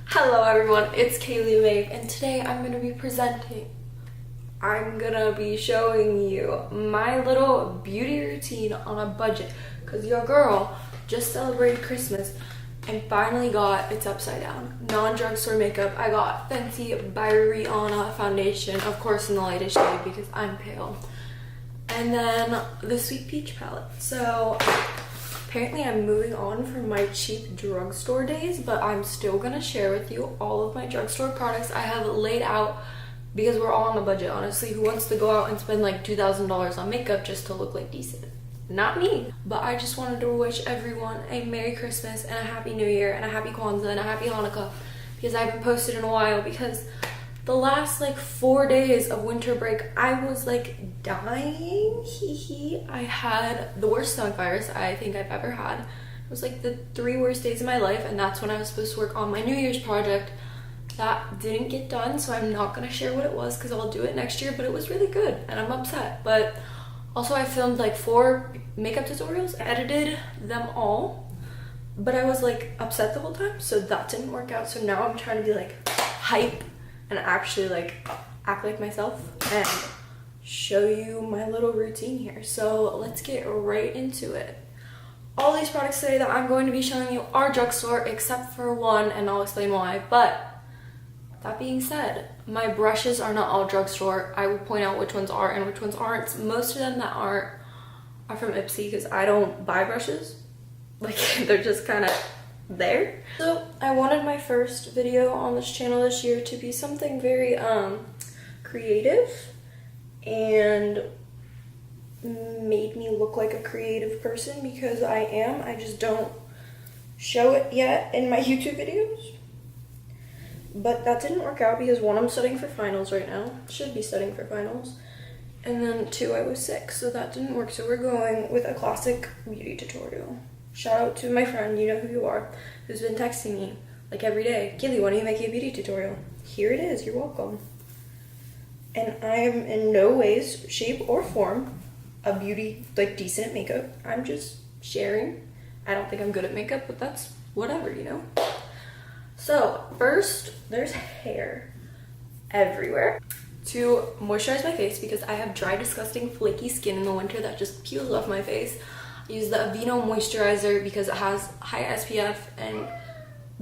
Hello everyone, it's Kaylee Maeve, and today I'm going to be showing you my little beauty routine on a budget, because your girl just celebrated Christmas and finally got its upside down non-drugstore makeup. I got Fenty by Rihanna foundation, of course in the lightest shade because I'm pale, and then the Sweet Peach palette. So apparently I'm moving on from my cheap drugstore days, but I'm still gonna share with you all of my drugstore products I have laid out because we're all on a budget, honestly. Who wants to go out and spend like $2,000 on makeup just to look like decent? Not me. But I just wanted to wish everyone a Merry Christmas and a Happy New Year and a Happy Kwanzaa and a Happy Hanukkah, because I haven't posted in a while because the last like 4 days of winter break I was like dying. I had the worst stomach virus I think I've ever had. It was like the 3 worst days of my life, and that's when I was supposed to work on my New Year's project. That didn't get done, so I'm not gonna share what it was because I'll do it next year, but it was really good and I'm upset. But also I filmed like 4 makeup tutorials, edited them all, but I was like upset the whole time, so that didn't work out. So now I'm trying to be like hype and actually like act like myself and show you my little routine here. So let's get right into it. All these products today that I'm going to be showing you are drugstore except for one, and I'll explain why. But that being said, my brushes are not all drugstore. I will point out which ones are and which ones aren't. Most of them that are from Ipsy because I don't buy brushes. Like, they're just kind of there. So I wanted my first video on this channel this year to be something very creative and made me look like a creative person, because I am. I just don't show it yet in my YouTube videos. But that didn't work out because 1, I'm studying for finals right now. Should be studying for finals. And then 2, I was sick, so that didn't work. So we're going with a classic beauty tutorial. Shout out to my friend, you know who you are, who's been texting me like every day. Kaylee, why don't you make a beauty tutorial? Here it is, you're welcome. And I am in no ways, shape, or form a beauty, like decent makeup. I'm just sharing. I don't think I'm good at makeup, but that's whatever, you know? So first, there's hair everywhere. To moisturize my face, because I have dry, disgusting, flaky skin in the winter that just peels off my face, I use the Aveeno moisturizer because it has high SPF and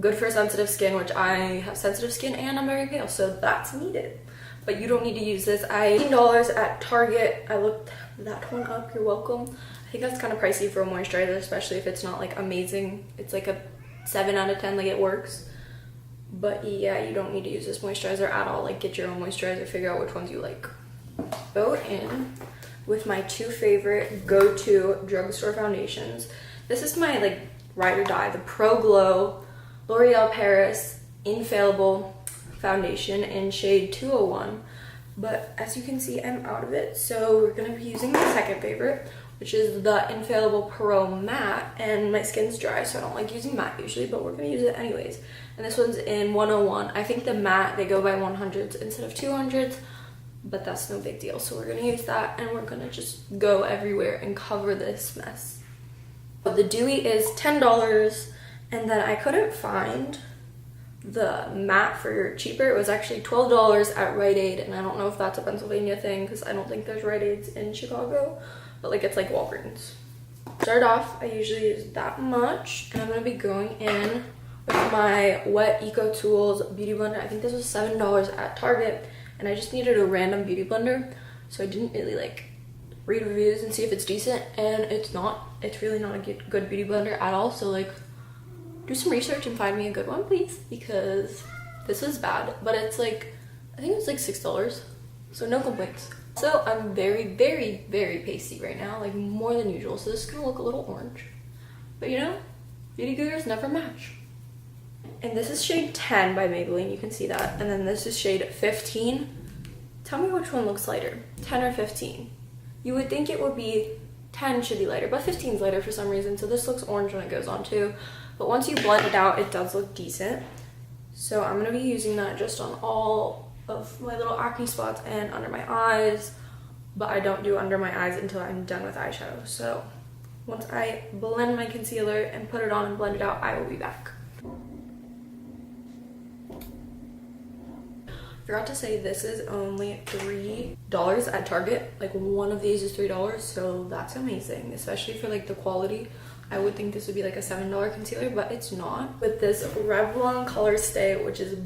good for sensitive skin, which I have sensitive skin and I'm very pale, so that's needed. But you don't need to use this. $18 at Target. I looked that one up, you're welcome. I think that's kind of pricey for a moisturizer, especially if it's not like amazing. It's like a 7 out of 10, like it works. But yeah, you don't need to use this moisturizer at all. Like, get your own moisturizer, figure out which ones you like. Go in with my 2 favorite go-to drugstore foundations. This is my like ride or die, the Pro Glow L'Oreal Paris Infallible foundation in shade 201. But as you can see, I'm out of it, so we're gonna be using my second favorite, which is the Infallible Pro Matte, and my skin's dry, so I don't like using matte usually, but we're gonna use it anyways. And this one's in 101. I think the matte, they go by 100s instead of 200s, but that's no big deal. So we're gonna use that, and we're gonna just go everywhere and cover this mess. The Dewy is $10, and then I couldn't find the matte for cheaper. It was actually $12 at Rite Aid, and I don't know if that's a Pennsylvania thing because I don't think there's Rite Aids in Chicago, but like it's like Walgreens. Start off, I usually use that much, and I'm gonna be going in with my Wet Eco Tools beauty blender. I think this was $7 at Target, and I just needed a random beauty blender, so I didn't really like read reviews and see if it's decent, and it's not. It's really not a good beauty blender at all, so like do some research and find me a good one, please, because this is bad. But it's like, I think it's like $6, so no complaints. So I'm very, very, very pasty right now, like more than usual, so this is gonna look a little orange. But you know, beauty gurus never match. And this is shade 10 by Maybelline, you can see that. And then this is shade 15. Tell me which one looks lighter, 10 or 15. You would think it would be 10 should be lighter, but 15 is lighter for some reason, so this looks orange when it goes on too. But once you blend it out, it does look decent. So I'm gonna be using that just on all of my little acne spots and under my eyes, but I don't do under my eyes until I'm done with eyeshadow. So Once I blend my concealer and put it on and blend it out, I will be back. Forgot to say, this is only $3 at Target. Like, one of these is $3, so that's amazing, especially for like the quality. I would think this would be like a $7 concealer, but it's not. With this Revlon Color Stay, which is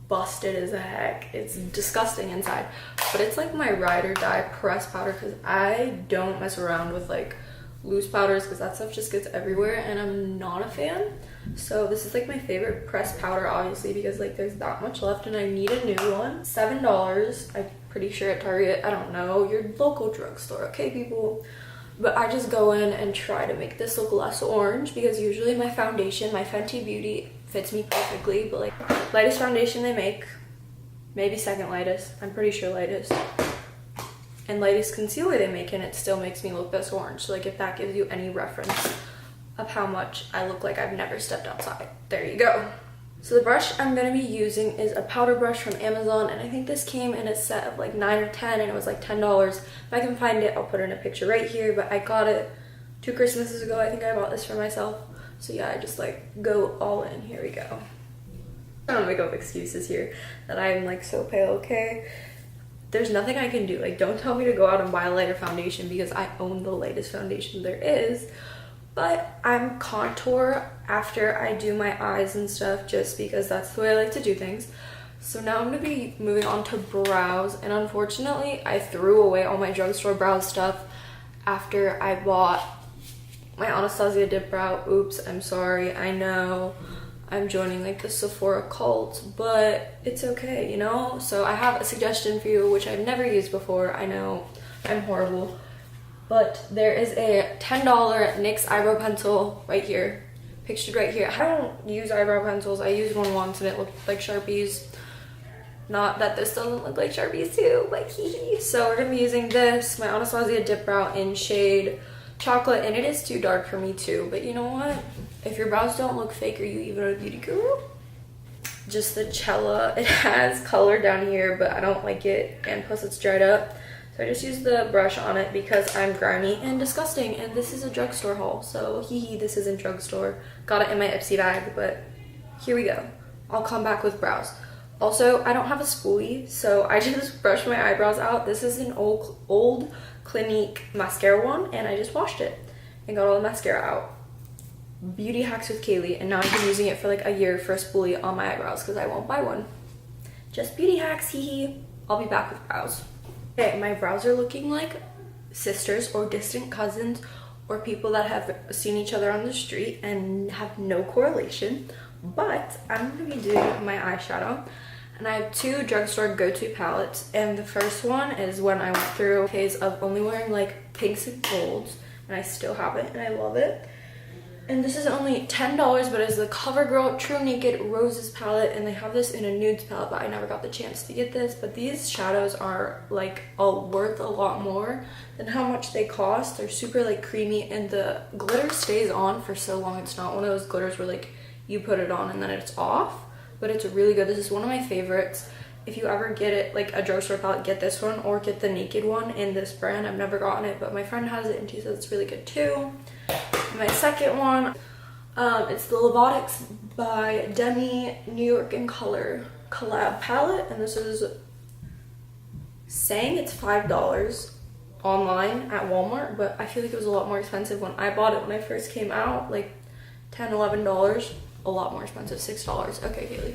busted as heck. It's disgusting inside, but it's like my ride or die pressed powder, because I don't mess around with like loose powders, because that stuff just gets everywhere and I'm not a fan. So this is like my favorite pressed powder, obviously, because like there's that much left and I need a new one. $7, I'm pretty sure, at Target. I don't know, your local drugstore, okay people? But I just go in and try to make this look less orange, because usually my foundation, my Fenty Beauty, fits me perfectly, but like lightest foundation they make, maybe second lightest, I'm pretty sure lightest, and lightest concealer they make, and it still makes me look this orange. So like if that gives you any reference of how much I look like I've never stepped outside, there you go. So the brush I'm going to be using is a powder brush from Amazon, and I think this came in a set of like 9 or 10, and it was like $10. If I can find it, I'll put in a picture right here, but I got it 2 Christmases ago. I think I bought this for myself. So yeah, I just like go all in. Here we go. I don't make up excuses here that I'm like so pale, okay? There's nothing I can do. Like, don't tell me to go out and buy a lighter foundation, because I own the lightest foundation there is. But I'm contour after I do my eyes and stuff, just because that's the way I like to do things. So now I'm going to be moving on to brows, and unfortunately I threw away all my drugstore brow stuff after I bought my Anastasia dip brow. Oops, I'm sorry. I know I'm joining like the Sephora cult, but it's okay, you know? So I have a suggestion for you, which I've never used before. I know I'm horrible, but there is a $10 NYX eyebrow pencil right here, pictured right here. I don't use eyebrow pencils. I used one once and it looked like Sharpies. Not that this doesn't look like Sharpies too, but hee. So we're gonna be using this, my Anastasia dip brow in shade Chocolate, and it is too dark for me too, but you know what? If your brows don't look fake, are you even a beauty guru? Just the Cella, it has color down here, but I don't like it, and plus it's dried up. So I just use the brush on it because I'm grimy and disgusting, and this is a drugstore haul, so hee, this isn't drugstore. Got it in my Ipsy bag, but here we go. I'll come back with brows. Also, I don't have a spoolie, so I just brushed my eyebrows out. This is an old Clinique mascara one, and I just washed it and got all the mascara out. Beauty hacks with Kaylee, and now I've been using it for like a year for a spoolie on my eyebrows because I won't buy one. Just beauty hacks, hee. I'll be back with brows. Okay, my brows are looking like sisters or distant cousins or people that have seen each other on the street and have no correlation, but I'm going to be doing my eyeshadow. And I have 2 drugstore go-to palettes, and the first one is when I went through a phase of only wearing like pinks and golds, and I still have it and I love it. And this is only $10, but it's the CoverGirl True Naked Roses palette, and they have this in a nudes palette, but I never got the chance to get this. But these shadows are like worth a lot more than how much they cost. They're super like creamy, and the glitter stays on for so long. It's not one of those glitters where like you put it on and then it's off, but it's really good. This is one of my favorites. If you ever get it, like a drugstore palette, get this one or get the Naked one in this brand. I've never gotten it, but my friend has it and she says it's really good too. My second one, it's the Levotics by Demi New York in Color collab palette, and this is saying it's $5 online at Walmart, but I feel like it was a lot more expensive when I bought it when I first came out, like $10, $11, a lot more expensive, $6. Okay, Kaylee.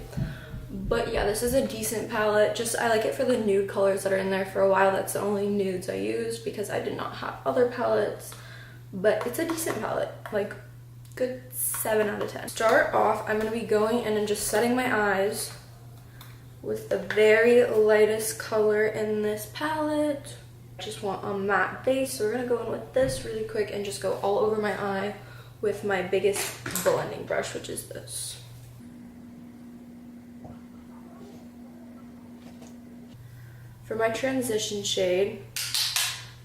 But yeah, this is a decent palette. Just I like it for the nude colors that are in there. For a while, that's the only nudes I used because I did not have other palettes. But it's a decent palette, like good 7 out of 10. Start off, I'm going to be going in and just setting my eyes with the very lightest color in this palette. I just want a matte base, so we're going to go in with this really quick and just go all over my eye with my biggest blending brush, which is this. For my transition shade,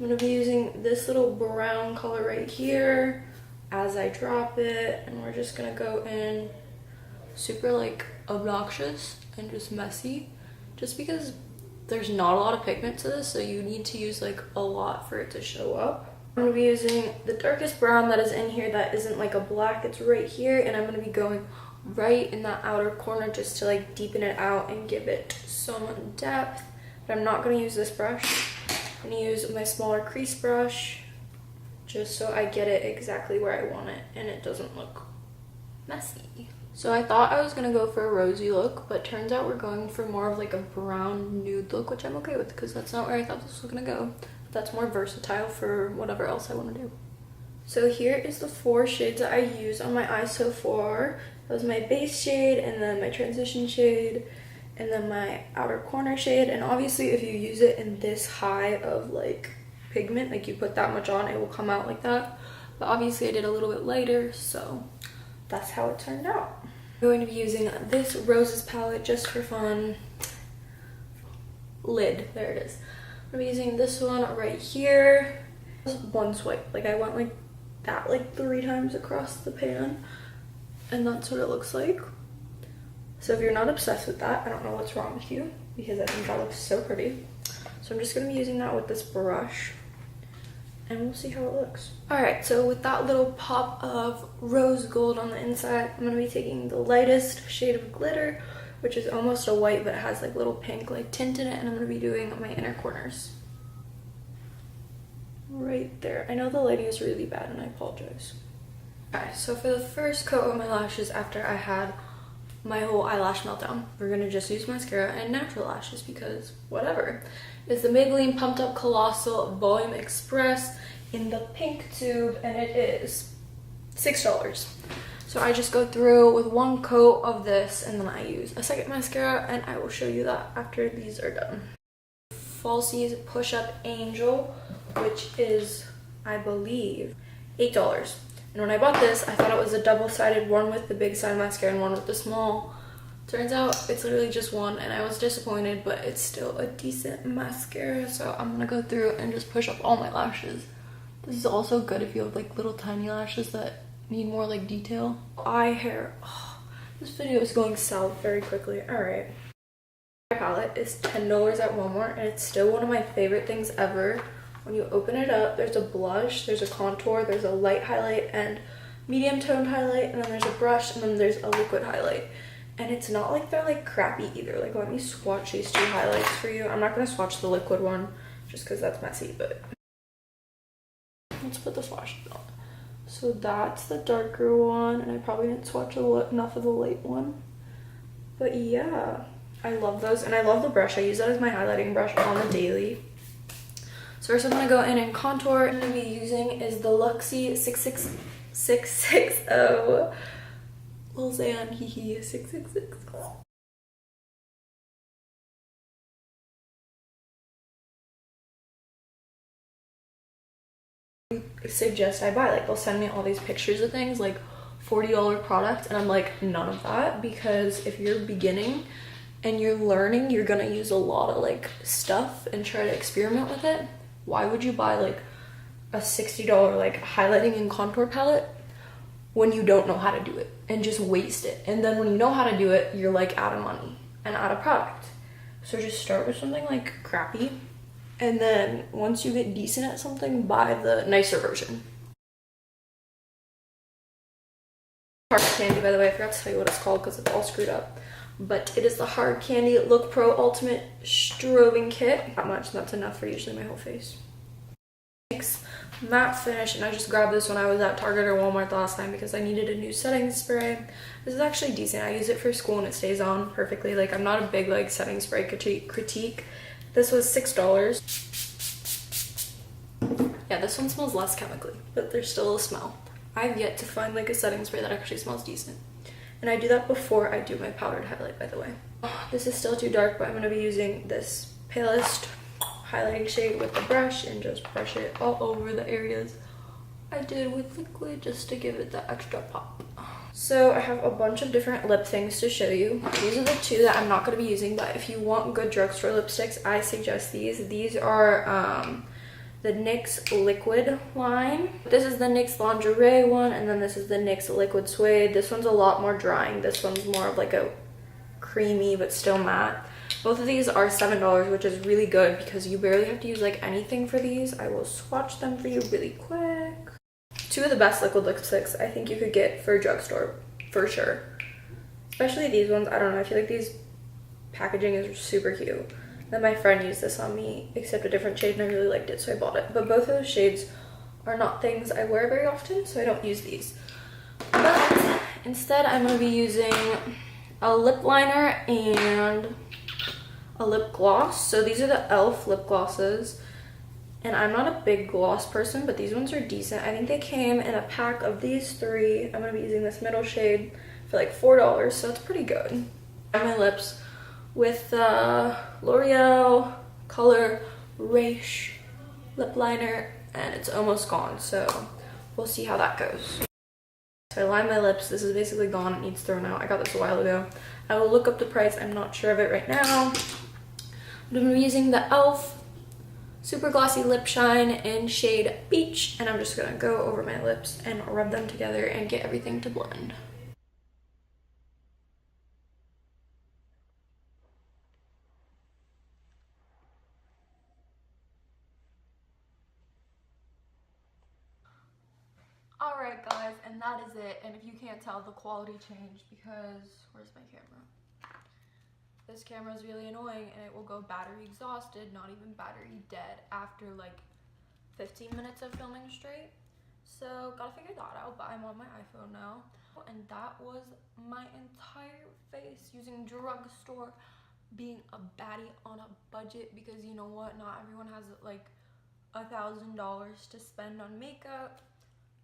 I'm going to be using this little brown color right here as I drop it, and we're just going to go in super like obnoxious and just messy, just because there's not a lot of pigment to this, so you need to use like a lot for it to show up. I'm going to be using the darkest brown that is in here that isn't like a black, it's right here, and I'm going to be going right in that outer corner just to like deepen it out and give it some depth. But I'm not going to use this brush. I'm going to use my smaller crease brush just so I get it exactly where I want it and it doesn't look messy. So I thought I was going to go for a rosy look, but turns out we're going for more of like a brown nude look, which I'm okay with because that's not where I thought this was going to go. But that's more versatile for whatever else I want to do. So here is the 4 shades that I used on my eye so far. That was my base shade, and then my transition shade, and then my outer corner shade. And obviously if you use it in this high of like pigment, like you put that much on, it will come out like that. But obviously I did a little bit lighter, so that's how it turned out. I'm going to be using this Roses palette just for fun. Lid, there it is. I'm going to be using this one right here. Just one swipe, like I went like that like 3 times across the pan, and that's what it looks like. So if you're not obsessed with that, I don't know what's wrong with you, because I think that looks so pretty. So I'm just going to be using that with this brush, and we'll see how it looks. Alright, so with that little pop of rose gold on the inside, I'm going to be taking the lightest shade of glitter, which is almost a white, but it has like little pink like tint in it, and I'm going to be doing my inner corners. Right there. I know the lighting is really bad, and I apologize. Okay, so for the first coat of my lashes after I had my whole eyelash meltdown, we're going to just use mascara and natural lashes because whatever. It's the Maybelline Pumped Up Colossal Volume Express in the pink tube, and it is $6. So I just go through with 1 coat of this, and then I use a second mascara, and I will show you that after these are done. Falsies Push Up Angel, which is, I believe, $8. And when I bought this, I thought it was a double-sided, one with the big side mascara and one with the small. Turns out it's literally just one, and I was disappointed, but it's still a decent mascara. So I'm gonna go through and just push up all my lashes. This is also good if you have like little tiny lashes that need more like detail. Eye hair. Oh, this video is going south very quickly. Alright. My palette is $10 at Walmart, and it's still one of my favorite things ever. When you open it up, there's a blush, there's a contour, there's a light highlight and medium toned highlight, and then there's a brush, and then there's a liquid highlight. And it's not like they're like crappy either. Like, let me swatch these 2 highlights for you. I'm not gonna swatch the liquid one just because that's messy, but let's put the swatches on. So that's the darker one, and I probably didn't swatch enough of the light one. But yeah, I love those, and I love the brush. I use that as my highlighting brush on the daily. So first I'm going to go in and contour. What I'm going to be using is the Luxie 66660 Lil Xan, hee hee, 666. Suggest I buy, like they'll send me all these pictures of things like $40 products, and I'm like, none of that, because if you're beginning and you're learning, you're gonna use a lot of like stuff and try to experiment with it. Why would you buy like a $60 like highlighting and contour palette when you don't know how to do it and just waste it? And then when you know how to do it, you're like out of money and out of product. So just start with something like crappy, and then once you get decent at something, buy the nicer version. Hard candy, by the way, I forgot to tell you what it's called because it's all screwed up. But it is the Hard Candy Look Pro Ultimate Strobing Kit. Not much, that's enough for usually my whole face. Matte finish, and I just grabbed this when I was at Target or Walmart the last time because I needed a new setting spray. This is actually decent. I use it for school and it stays on perfectly. Like, I'm not a big like setting spray critique. This was $6. Yeah, this one smells less chemically, but there's still a smell. I've yet to find like a setting spray that actually smells decent. And I do that before I do my powdered highlight, by the way. This is still too dark, but I'm going to be using this palest highlighting shade with the brush and just brush it all over the areas I did with liquid just to give it that extra pop. So I have a bunch of different lip things to show you. These are the 2 that I'm not going to be using, but if you want good drugstore lipsticks, I suggest these. These are the NYX Liquid line. This is the NYX Lingerie one, and then this is the NYX Liquid Suede. This one's a lot more drying. This one's more of like a creamy but still matte. Both of these are $7, which is really good because you barely have to use like anything for these. I will swatch them for you really quick. Two of the best liquid lipsticks I think you could get for a drugstore, for sure. Especially these ones. I don't know, I feel like these packaging is super cute. Then my friend used this on me, except a different shade, and I really liked it, so I bought it. But both of those shades are not things I wear very often, so I don't use these. But instead, I'm going to be using a lip liner and a lip gloss. So these are the e.l.f. lip glosses. And I'm not a big gloss person, but these ones are decent. I think they came in a pack of these three. I'm going to be using this middle shade for like $4, so it's pretty good. On my lips with the L'Oreal Color Reish lip liner, and it's almost gone, so we'll see how that goes. So I lined my lips. This is basically gone. It needs thrown out. I got this a while ago. I will look up the price. I'm not sure of it right now. I'm going to be using the e.l.f. Super Glossy Lip Shine in shade Peach, and I'm just going to go over my lips and rub them together and get everything to blend. Alright guys, and that is it. And if you can't tell, the quality changed because, where's my camera? This camera is really annoying and it will go battery exhausted, not even battery dead, after like 15 minutes of filming straight. So gotta figure that out, but I'm on my iPhone now. And that was my entire face using drugstore, being a baddie on a budget, because you know what, not everyone has like $1,000 to spend on makeup,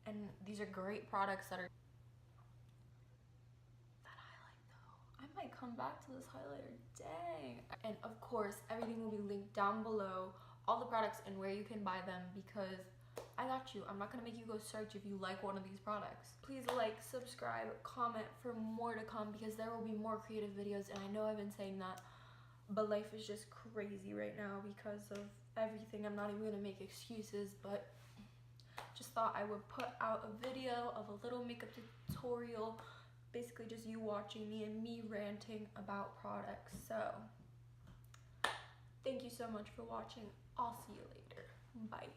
and these are great products that are I might come back to this highlighter, dang. And of course, everything will be linked down below, all the products and where you can buy them, because I got you. I'm not gonna make you go search if you like one of these products. Please like, subscribe, comment for more to come, because there will be more creative videos, and I know I've been saying that, but life is just crazy right now because of everything. I'm not even gonna make excuses, but just thought I would put out a video of a little makeup tutorial, basically just you watching me and me ranting about products. So thank you so much for watching. I'll see you later. Bye.